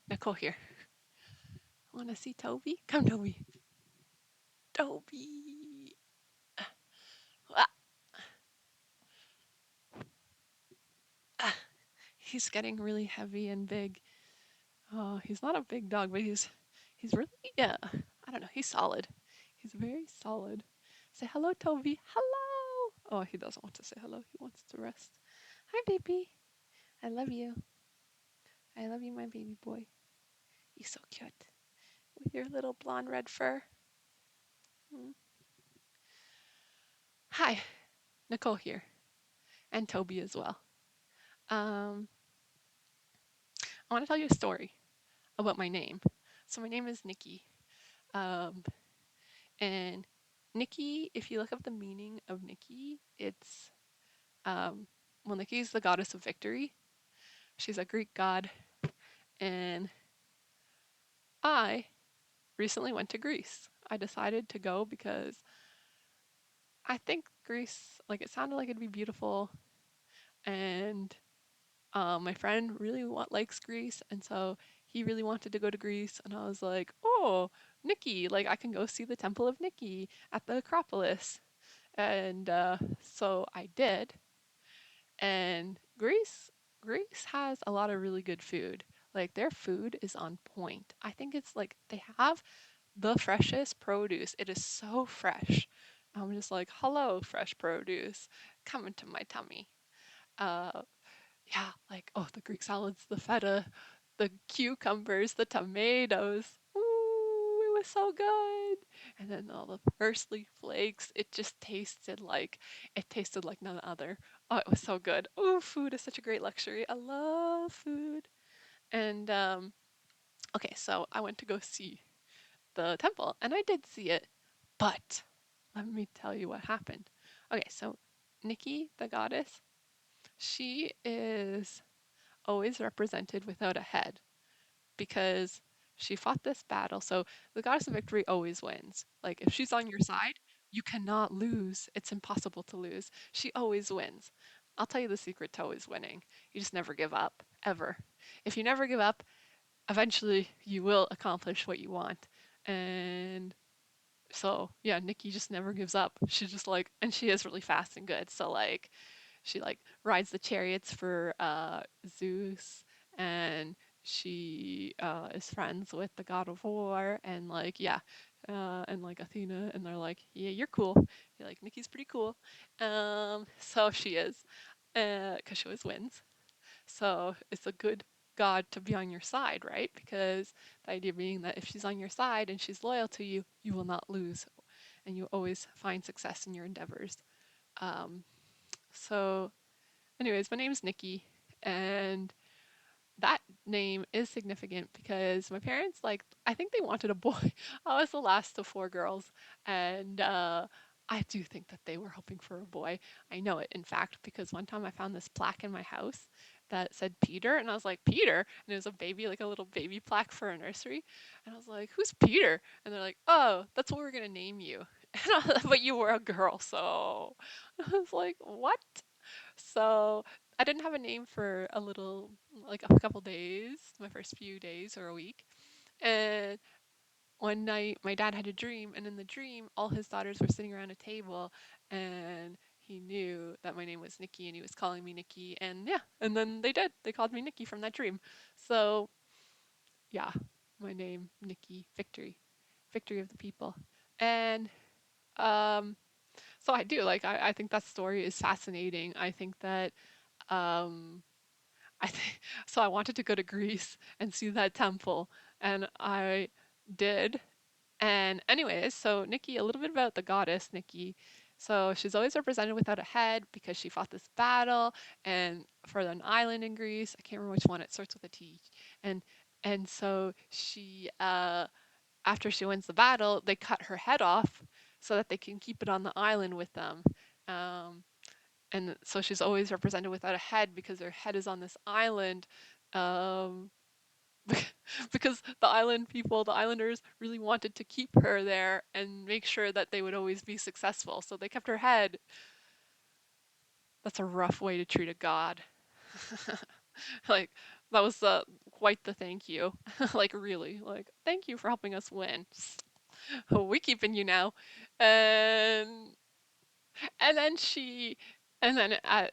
Nicole here. Want to see Toby? Come, Toby. Toby. Ah, ah. He's getting really heavy and big. Oh, he's not a big dog, but he's really, yeah. I don't know. He's solid. He's very solid. Say hello, Toby. Hello. Oh, he doesn't want to say hello. He wants to rest. Hi, baby. I love you. I love you, my baby boy. You're so cute with your little blonde red fur. Mm. Hi, Nicole here, and Toby as well. Um, I want to tell you a story about my name. So my name is Nikki. Um, and Nikki, if you look up the meaning of Nikki, it's um, well, Nikki is the goddess of victory. She's a Greek god, and I recently went to Greece. I decided to go because I think Greece, like it sounded like it'd be beautiful, and my friend really likes Greece, and so he really wanted to go to Greece, and I was like, oh, Nikki, like I can go see the Temple of Nikki at the Acropolis. And so I did. And Greece has a lot of really good food. Like their food is on point. I think it's like they have the freshest produce. It is so fresh. I'm just like, hello, fresh produce, come into my tummy. Uh, yeah, like, oh, the Greek salads, the feta, the cucumbers, the tomatoes. Ooh, it was so good. And then all the parsley flakes, it tasted like none other. Oh, it was so good. Oh, food is such a great luxury. I love food. And okay, so I went to go see the temple, and I did see it, but let me tell you what happened. Okay, so Nikki, the goddess, she is always represented without a head because she fought this battle. So the goddess of victory always wins. Like if she's on your side, you cannot lose. It's impossible to lose. She always wins. I'll tell you the secret to always winning. You just never give up, ever. If you never give up, eventually you will accomplish what you want. And so, yeah, Nikki just never gives up. She's just like, and she is really fast and good. So, like, she like rides the chariots for Zeus, and she is friends with the god of war, and like yeah, and like Athena, and they're like, yeah, you're cool. You're like Nikki's pretty cool. So she is, because she always wins. So it's a good god to be on your side, right? Because the idea being that if she's on your side and she's loyal to you, you will not lose, and you always find success in your endeavors. Um, so Anyways, my name's Nikki, and that name is significant because my parents, like, I think they wanted a boy. I was the last of four girls, and I do think that they were hoping for a boy. I know it, in fact, because one time I found this plaque in my house that said Peter, and I was like, Peter? And it was a baby, like a little baby plaque for a nursery. And I was like, who's Peter? And they're like, oh, that's what we're going to name you. But you were a girl, so I was like, what? So I didn't have a name for a little, like a couple days, my first few days or a week. And one night, my dad had a dream, and in the dream, all his daughters were sitting around a table, and he knew that my name was Nikki, and he was calling me Nikki. And yeah, and then they did. They called me Nikki from that dream. So yeah, my name, Nikki, victory, victory of the people. And um, so I do like. I think that story is fascinating. I think that um, I think so. I wanted to go to Greece and see that temple, and I did. And anyways, so Nikki, a little bit about the goddess Nikki. So she's always represented without a head because she fought this battle and for an island in Greece. I can't remember which one. It starts with a T. And and so she after she wins the battle, they cut her head off so that they can keep it on the island with them. Um, and so she's always represented without a head because her head is on this island, um, because the island people, the islanders, really wanted to keep her there and make sure that they would always be successful. So they kept her head. That's a rough way to treat a god. Like that was quite the thank you. Like really, like thank you for helping us win. We keeping you now. And and then she and then at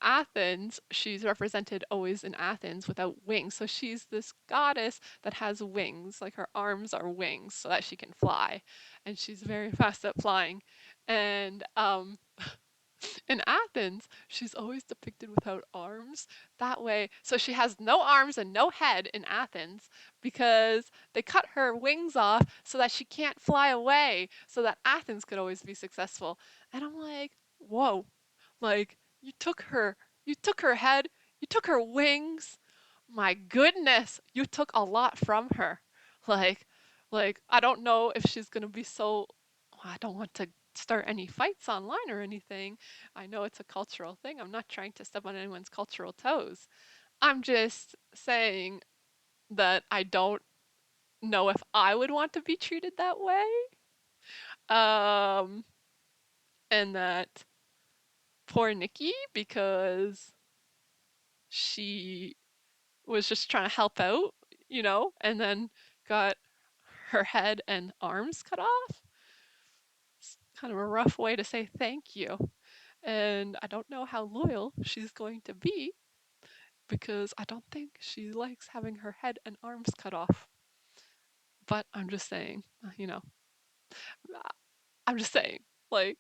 Athens, she's represented always in Athens without wings. So she's this goddess that has wings, like her arms are wings so that she can fly. And she's very fast at flying. And in Athens, she's always depicted without arms. That way, so she has no arms and no head in Athens because they cut her wings off so that she can't fly away, so that Athens could always be successful. And I'm like, whoa, like you took her head, you took her wings. My goodness, you took a lot from her. Like, I don't know if she's gonna be so. I don't want to start any fights online or anything. I know it's a cultural thing. I'm not trying to step on anyone's cultural toes. I'm just saying that I don't know if I would want to be treated that way. Um, and that poor Nikki, because she was just trying to help out, and then got her head and arms cut off. It's kind of a rough way to say thank you. And I don't know how loyal she's going to be because I don't think she likes having her head and arms cut off. But I'm just saying, I'm just saying, like,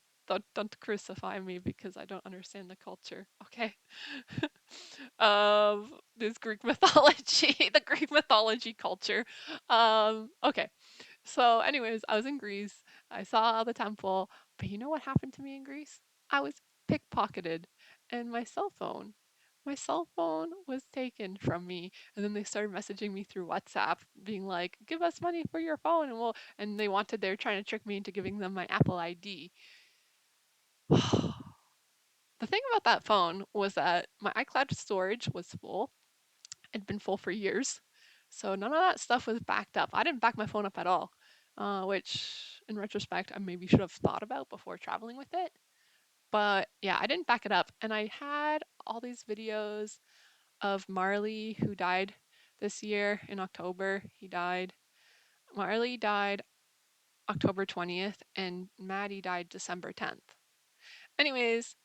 don't crucify me because I don't understand the culture, okay? Of this Greek mythology, the Greek mythology culture. Okay. So, anyways, I was in Greece. I saw the temple, but you know what happened to me in Greece? I was pickpocketed, and my cell phone was taken from me. And then they started messaging me through WhatsApp, being like, "Give us money for your phone," and they're trying to trick me into giving them my Apple ID. The thing about that phone was that my iCloud storage was full. It'd been full for years. So none of that stuff was backed up. I didn't back my phone up at all, which in retrospect, I maybe should have thought about before traveling with it. But yeah, I didn't back it up. And I had all these videos of Marley, who died this year in October. He died. Marley died October 20th, and Maddie died December 10th. Anyways,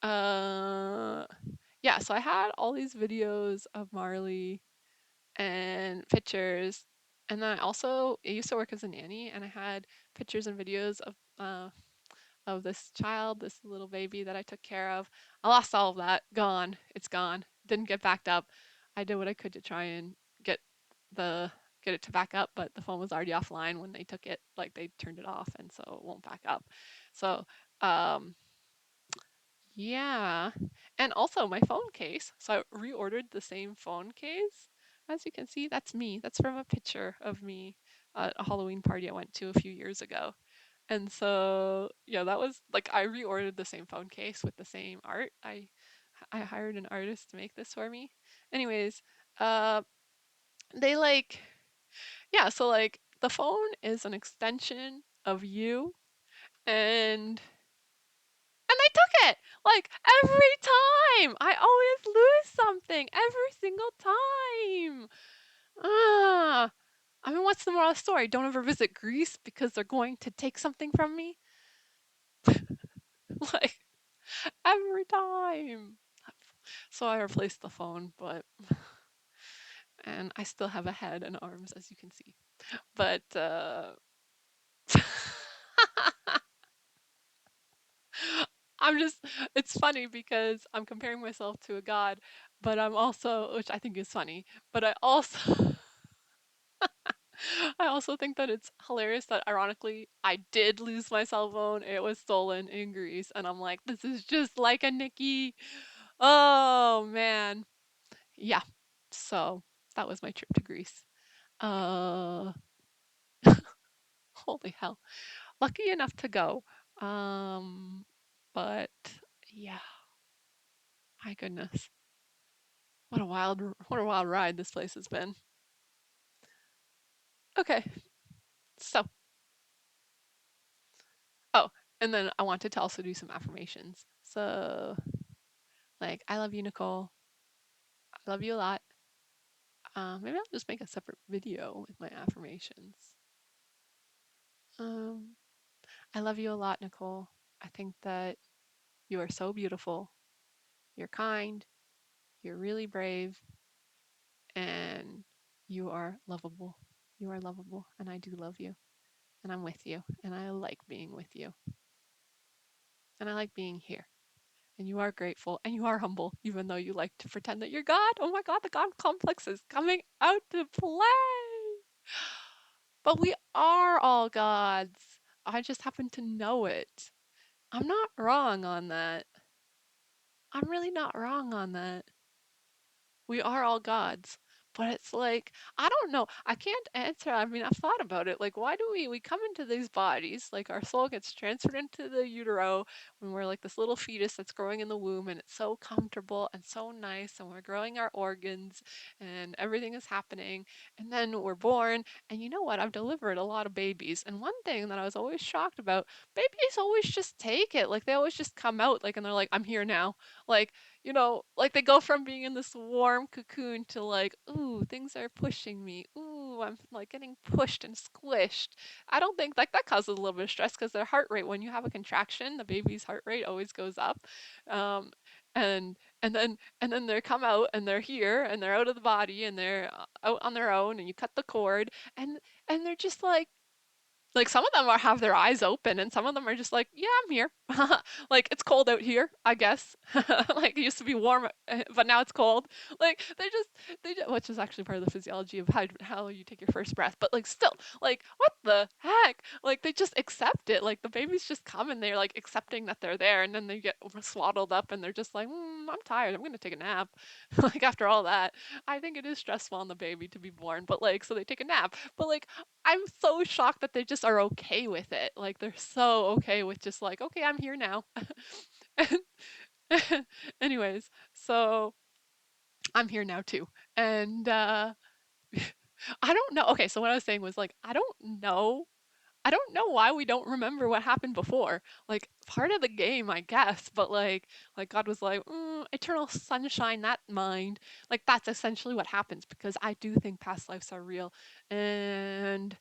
uh, yeah, so I had all these videos of Marley and pictures. And then I used to work as a nanny, and I had pictures and videos of this child, this little baby that I took care of. I lost all of that. Gone. It's gone. Didn't get backed up. I did what I could to try and get the get it to back up, but the phone was already offline when they took it. Like they turned it off, and so it won't back up. So um, yeah. And also my phone case. So I reordered the same phone case. As you can see, that's me. That's from a picture of me at a Halloween party I went to a few years ago. And so, yeah, that was like I reordered the same phone case with the same art. I hired an artist to make this for me. Anyways, uh they like yeah, so like the phone is an extension of you, and they took it like every time. I always lose something every single time. Ah, I mean, what's the moral of the story? Don't ever visit Greece because they're going to take something from me. Like every time. So I replaced the phone, but and I still have a head and arms, as you can see. But I'm just it's funny because I'm comparing myself to a god, but I'm also, which I think is funny, but I also I also think that it's hilarious that ironically I did lose my cell phone. It was stolen in Greece, and I'm like, this is just like a Nikki. Oh man. Yeah. So that was my trip to Greece. Uh Holy hell. Lucky enough to go. Um but yeah, my goodness. What a wild ride this place has been. Okay. So, oh, and then I wanted to also do some affirmations. So, like, I love you, Nicole. I love you a lot. Maybe I'll just make a separate video with my affirmations. Um, I love you a lot, Nicole. I think that you are so beautiful. You're kind. You're really brave. And you are lovable. You are lovable. And I do love you. And I'm with you. And I like being with you. And I like being here. And you are grateful and you are humble, even though you like to pretend that you're God. Oh my God, the God complex is coming out to play. But we are all gods. I just happen to know it. I'm not wrong on that. I'm really not wrong on that. We are all gods. But it's like, I don't know. I can't answer. I mean, I've thought about it. Like, why do we come into these bodies? Like, our soul gets transferred into the utero when we're like this little fetus that's growing in the womb, and it's so comfortable and so nice, and we're growing our organs, and everything is happening. And then we're born. And you know what? I've delivered a lot of babies. And one thing that I was always shocked about, babies always just take it. Like, they always just come out, like, and they're like, I'm here now. Like, like they go from being in this warm cocoon to like, ooh, things are pushing me. Ooh, I'm like getting pushed and squished. I don't think like that causes a little bit of stress because their heart rate, when you have a contraction, the baby's heart rate always goes up. Um, and then they come out and they're here and they're out of the body and they're out on their own and you cut the cord and they're just like some of them have their eyes open and some of them are just like, yeah, I'm here. Like it's cold out here, I guess. Like it used to be warm, but now it's cold. Like which is actually part of the physiology of how you take your first breath. But like still, like what the heck? Like they just accept it. Like the babies just come and they're like accepting that they're there, and then they get swaddled up and they're just like, I'm tired. I'm gonna take a nap. Like after all that, I think it is stressful on the baby to be born, but like so they take a nap. But like I'm so shocked that they just are okay with it. Like they're so okay with just like, okay, I'm here now. Anyways, so I'm here now too. And I don't know. Okay, so what I was saying was like, I don't know. I don't know why we don't remember what happened before. Like part of the game, I guess, but like God was like, eternal sunshine, that mind. Like that's essentially what happens because I do think past lives are real. And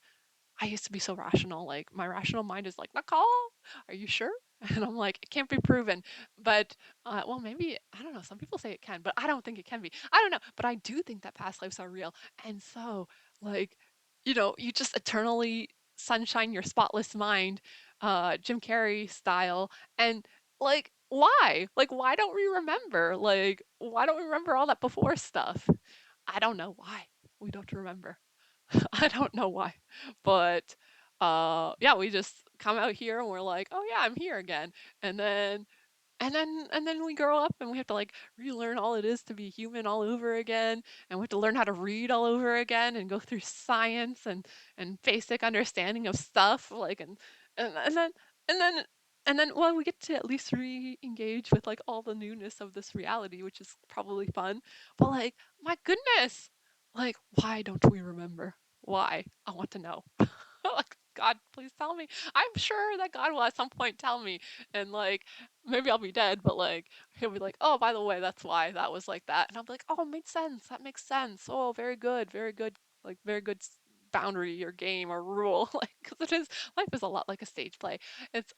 I used to be so rational. Like my rational mind is like, Nicole, are you sure? And I'm like, it can't be proven. But well, maybe I don't know. Some people say it can, but I don't think it can be. I don't know. But I do think that past lives are real. And so, like, you just eternally sunshine your spotless mind, Jim Carrey style. And like, why? Like, why don't we remember? Like, why don't we remember all that before stuff? I don't know why we don't remember. I don't know why. But yeah, we just come out here and we're like, "Oh yeah, I'm here again." And then and then we grow up and we have to like relearn all it is to be human all over again, and we have to learn how to read all over again and go through science and basic understanding of stuff like and then and then and then well we get to at least re-engage with like all the newness of this reality, which is probably fun. But like my goodness, like why don't we remember? Why? I want to know. Like God, please tell me. I'm sure that God will at some point tell me, and like maybe I'll be dead, but like he'll be like, "Oh, by the way, that's why that was like that," and I'll be like, "Oh, it makes sense. That makes sense. Oh, very good, very good. Like very good boundary or game or rule." Like because it is life is a lot like a stage play. It's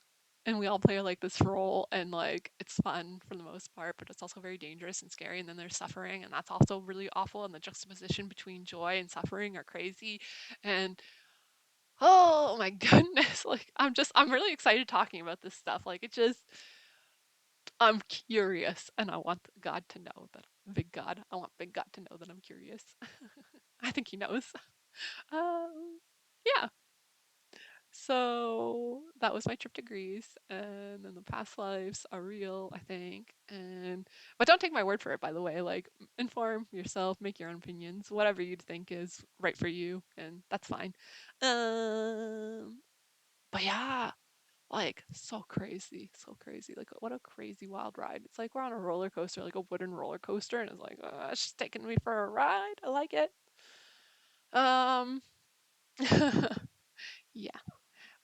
and we all play like this role and like it's fun for the most part, but it's also very dangerous and scary. And then there's suffering, and that's also really awful. And the juxtaposition between joy and suffering are crazy. And oh my goodness, like I'm really excited talking about this stuff. Like it just I'm curious and I want God to know that big God. I want big God to know that I'm curious. I think he knows. Yeah. So that was my trip to Greece, and then the past lives are real, I think. And but don't take my word for it, by the way. Like inform yourself, make your own opinions, whatever you think is right for you, and that's fine. Um, but yeah, like so crazy, so crazy. Like what a crazy wild ride. It's like we're on a roller coaster, like a wooden roller coaster, and it's like it's just taking me for a ride. I like it. Um, yeah.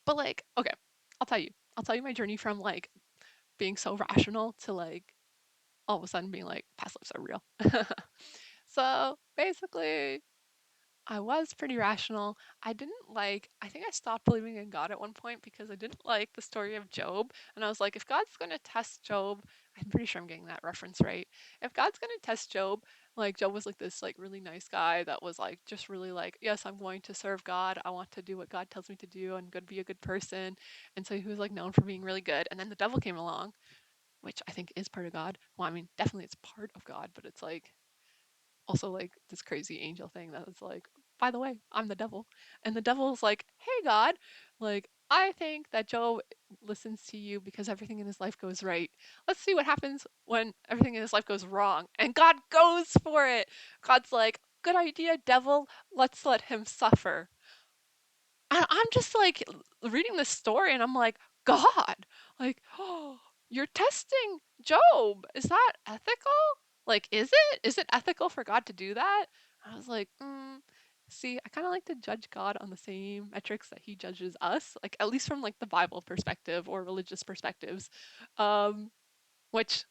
But like, okay, I'll tell you. I'll tell you my journey from like being so rational to like all of a sudden being like past lives are real. So basically, I was pretty rational. I think I stopped believing in God at one point because I didn't like the story of Job. And I was like, if God's going to test Job, I'm pretty sure I'm getting that reference right. If God's going to test Job, like Job was like this like really nice guy that was like just really like, yes, I'm going to serve God. I want to do what God tells me to do and good be a good person. And so he was like known for being really good. And then the devil came along, which I think is part of God. Well, I mean, definitely it's part of God, but it's like also like this crazy angel thing that was like, by the way, I'm the devil. And the devil's like, hey, God, like, I think that Job listens to you because everything in his life goes right. Let's see what happens when everything in his life goes wrong. And God goes for it. God's like, good idea, devil. Let's let him suffer. And I'm just like reading this story and I'm like, God, like, oh, you're testing Job. Is that ethical? Like, is it? Is it ethical for God to do that? I was like, see, I kind of like to judge God on the same metrics that he judges us, like at least from like the Bible perspective or religious perspectives. Um, which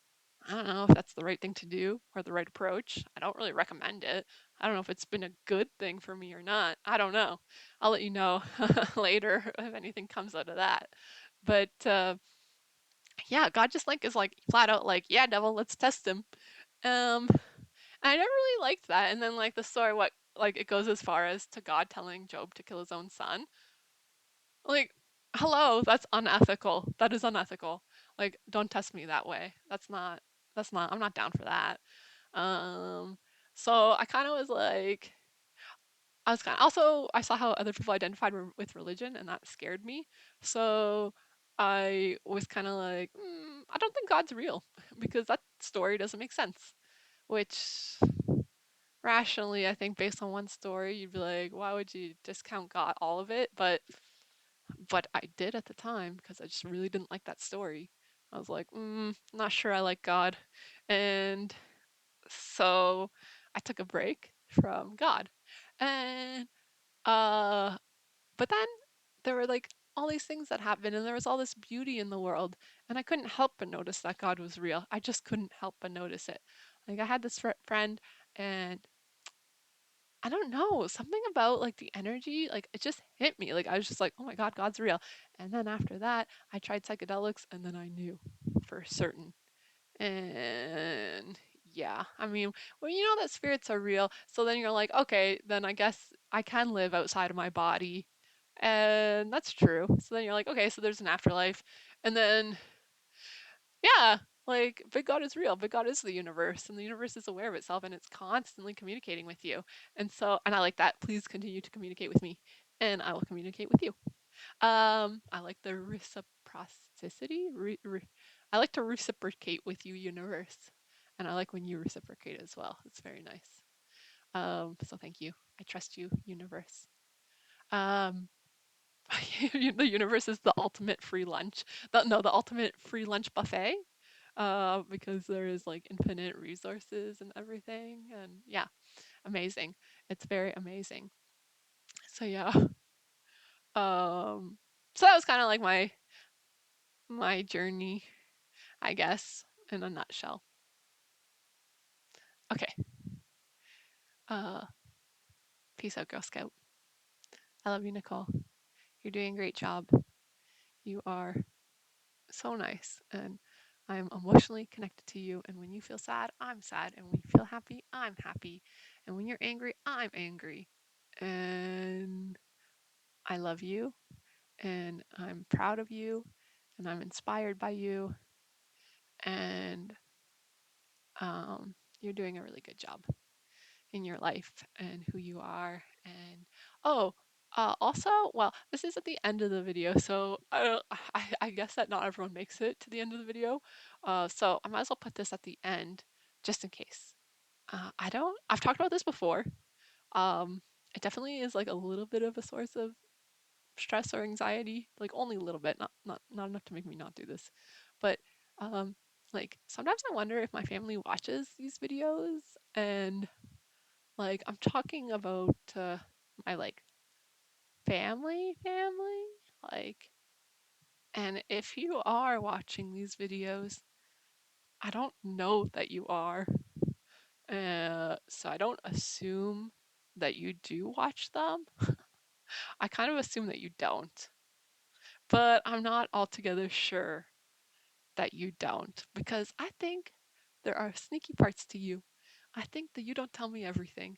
I don't know if that's the right thing to do or the right approach. I don't really recommend it. I don't know if it's been a good thing for me or not. I don't know. I'll let you know later if anything comes out of that. But yeah, God just like is like flat out like, yeah, devil, let's test him. And I never really liked that. And then like the story, what like it goes as far as to God telling Job to kill his own son. Like, hello, that's unethical. That is unethical. Like, don't test me that way. That's not I'm not down for that. Um so I kind of was like I was kind of also I saw how other people identified with religion and that scared me. So I was kind of like, I don't think God's real because that story doesn't make sense. Which rationally, I think based on one story, you'd be like, why would you discount God all of it? But I did at the time because I just really didn't like that story. I was like, not sure I like God. And so I took a break from God. And uh but then there were like all these things that happened and there was all this beauty in the world and I couldn't help but notice that God was real. I just couldn't help but notice it. Like I had this friend and I don't know, something about like the energy, like it just hit me. Like I was just like, oh my God, God's real. And then after that, I tried psychedelics and then I knew for certain. And yeah, I mean, well, you know that spirits are real. So then you're like, okay, then I guess I can live outside of my body. And that's true. So then you're like, okay, so there's an afterlife. And then yeah, like big God is real. Big God is the universe, and the universe is aware of itself, and it's constantly communicating with you. And so, and I like that. Please continue to communicate with me, and I will communicate with you. I like the reciprocity. I like to reciprocate with you, universe, and I like when you reciprocate as well. It's very nice. So thank you. I trust you, universe. Um, the universe is the ultimate free lunch. No, the ultimate free lunch buffet. Because there is like infinite resources and everything, and yeah, amazing. It's very amazing. So yeah, um, so that was kind of like my journey, I guess, in a nutshell. Okay, uh, peace out, Girl Scout. I love you, Nicole. You're doing a great job. You are so nice, and I'm emotionally connected to you. And when you feel sad, I'm sad. And when you feel happy, I'm happy. And when you're angry, I'm angry. And I love you, and I'm proud of you, and I'm inspired by you. And you're doing a really good job in your life and who you are. And oh, also, well, this is at the end of the video, so I guess that not everyone makes it to the end of the video. So I might as well put this at the end just in case. I've talked about this before. It definitely is like a little bit of a source of stress or anxiety, like only a little bit, not enough to make me not do this. But um, like sometimes I wonder if my family watches these videos and like I'm talking about my like family, like, and if you are watching these videos, I don't know that you are. So I don't assume that you do watch them. I kind of assume that you don't, but I'm not altogether sure that you don't because I think there are sneaky parts to you. I think that you don't tell me everything.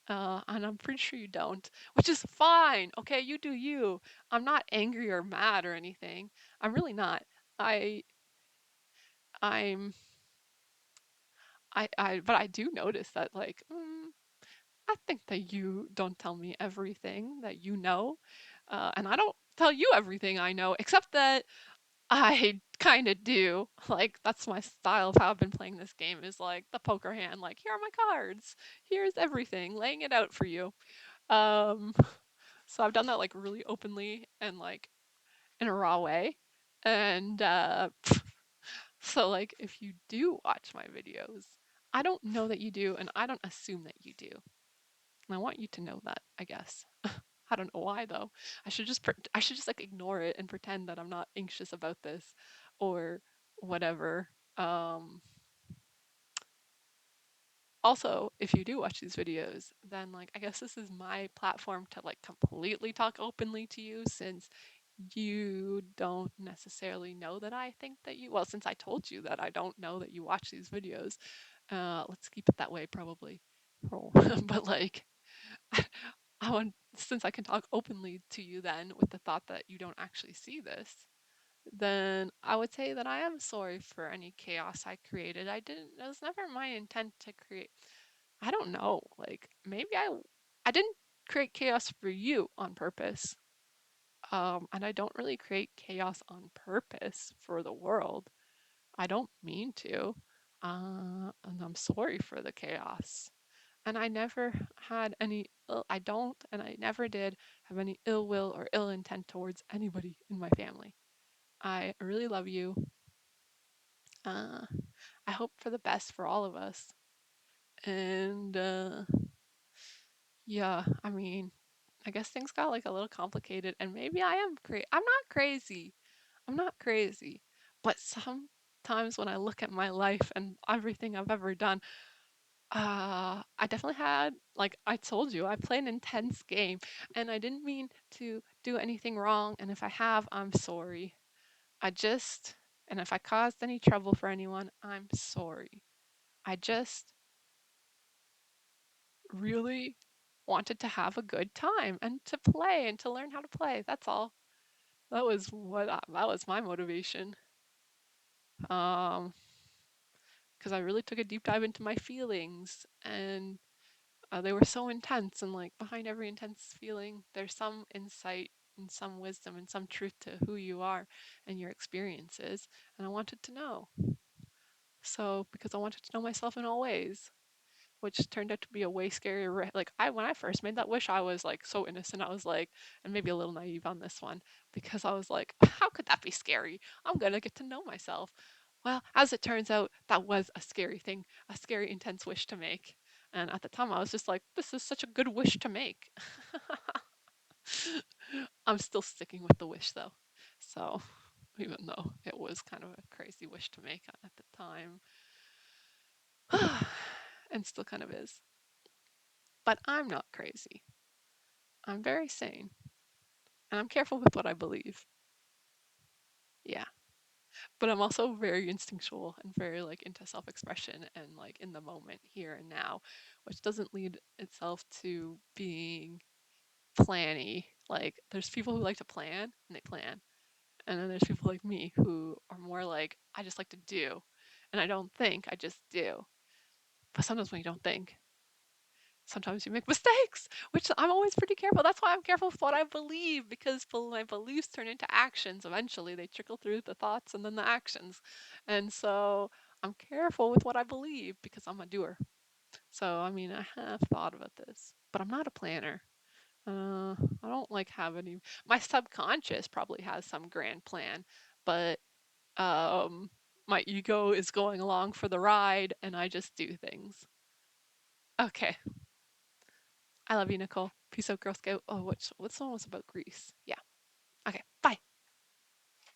And I'm pretty sure you don't, which is fine. Okay, you do you. I'm not angry or mad or anything. I'm really not. I, I'm, but I do notice that, like, I think that you don't tell me everything that you know, and I don't tell you everything I know, except that I kind of do. Like, that's my style of how I've been playing this game is like the poker hand. Like, here are my cards. Here's everything, laying it out for you. Um, So I've done that like really openly and like in a raw way. And so like if you do watch my videos, I don't know that you do and I don't assume that you do. And I want you to know that, I guess. I don't know why though. I should just like ignore it and pretend that I'm not anxious about this or whatever. Um Also, if you do watch these videos, then like I guess this is my platform to like completely talk openly to you since you don't necessarily know that I think that you, well, since I told you that I don't know that you watch these videos, let's keep it that way probably. Oh, but like, I want, since I can talk openly to you then with the thought that you don't actually see this, then I would say that I am sorry for any chaos I created. It was never my intent to create, I don't know, like maybe I didn't create chaos for you on purpose. And I don't really create chaos on purpose for the world. I don't mean to. And I'm sorry for the chaos. And I never had any I don't, and I never did have any ill will or ill intent towards anybody in my family. I really love you. Uh, I hope for the best for all of us. And yeah, I mean, I guess things got like a little complicated, and maybe I am crazy. I'm not crazy. I'm not crazy. But sometimes when I look at my life and everything I've ever done, I definitely had, like I told you, I play an intense game and I didn't mean to do anything wrong. And if I have, I'm sorry. I just, and if I caused any trouble for anyone, I'm sorry. I just really wanted to have a good time and to play and to learn how to play. That's all. That was my motivation. Um, because I really took a deep dive into my feelings and they were so intense. And like behind every intense feeling, there's some insight and some wisdom and some truth to who you are and your experiences. And I wanted to know. So, because I wanted to know myself in all ways, which turned out to be a way scarier. Like when I first made that wish, I was like so innocent. I was like, and maybe a little naive on this one, because I was like, how could that be scary? I'm gonna get to know myself. Well, as it turns out, that was a scary thing, a scary, intense wish to make. And at the time, I was just like, this is such a good wish to make. I'm still sticking with the wish though. So, even though it was kind of a crazy wish to make at the time, and still kind of is. But I'm not crazy. I'm very sane and I'm careful with what I believe. Yeah. But I'm also very instinctual and very like into self-expression and like in the moment here and now, which doesn't lead itself to being planny. Like there's people who like to plan and they plan. And then there's people like me who are more like I just like to do. And I don't think, I just do. But sometimes when you don't think, sometimes you make mistakes, which I'm always pretty careful. That's why I'm careful with what I believe because my beliefs turn into actions. Eventually, they trickle through the thoughts and then the actions. And so I'm careful with what I believe because I'm a doer. So, I mean, I have thought about this, but I'm not a planner. I don't like have any. My subconscious probably has some grand plan, but um, my ego is going along for the ride and I just do things. Okay. I love you, Nicole. Peace out, Girl Scout. Oh, what's the one was about Greece? Yeah.